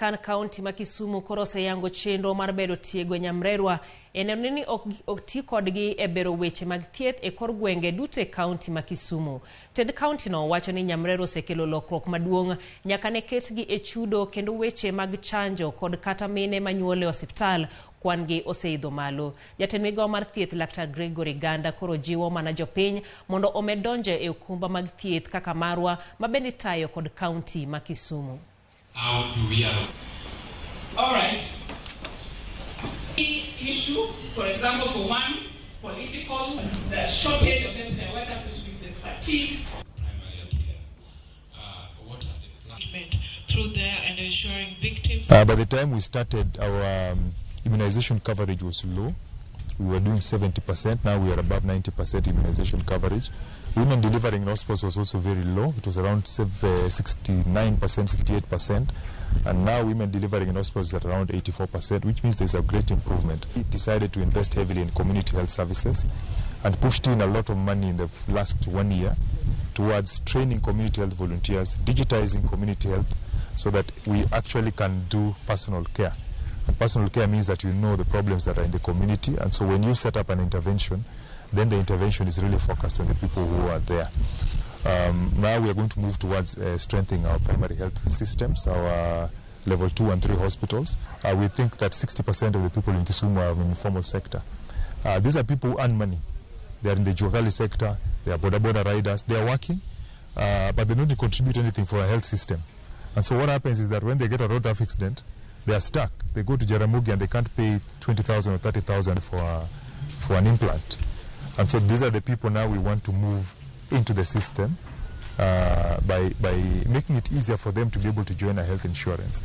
Sirkal kaunti ma Kisumu koro oseyango chenro mar bedo tiego nyamrerwa eneno ni ok ti kodgi e bero weche mag thieth e kor gwenge duto e kaunti ma Kisumu. Ted kaunti no wacho ni nyamrerwa osekelo lokruok maduong' nyaka ne ketgi e chudo kendo weche mag chanjo kod kata mine manyuol e osiptal kwan gi oseidho malo. Jatend migawo mar thieth Laktar Gregory Ganda koro jiwo mana jopiny mondo omed donjo e okumba mag thieth kaka marwa mabende tayo kod kaunti ma Kisumu. How do we allow? All right. The issue, for example, for one, political, the shortage of healthcare workers, which means there's fatigue. Primary affairs. What are the plans? Through there and ensuring victims. By the time we started, our immunization coverage was low. We were doing 70%. Now we are above 90% immunization coverage. Women delivering in hospitals was also very low. It was around 69%, 68%. And now women delivering in hospitals at around 84%, which means there's a great improvement. We decided to invest heavily in community health services and pushed in a lot of money in the last 1 year towards training community health volunteers, digitizing community health so that we actually can do personal care. And personal care means that you know the problems that are in the community, and so when you set up an intervention, then the intervention is really focused on the people who are there. Now we are going to move towards strengthening our primary health systems, our level 2 and 3 hospitals. We think that 60% of the people in Kisumu are in the informal sector. These are people who earn money. They are in the Juagali sector, they are boda riders, they are working, but they don't contribute anything for a health system. And so what happens is that when they get a road traffic accident, they are stuck. They go to Ramogi and they can't pay 20,000 or 30,000 for an implant. And so these are the people now we want to move into the system by making it easier for them to be able to join a health insurance.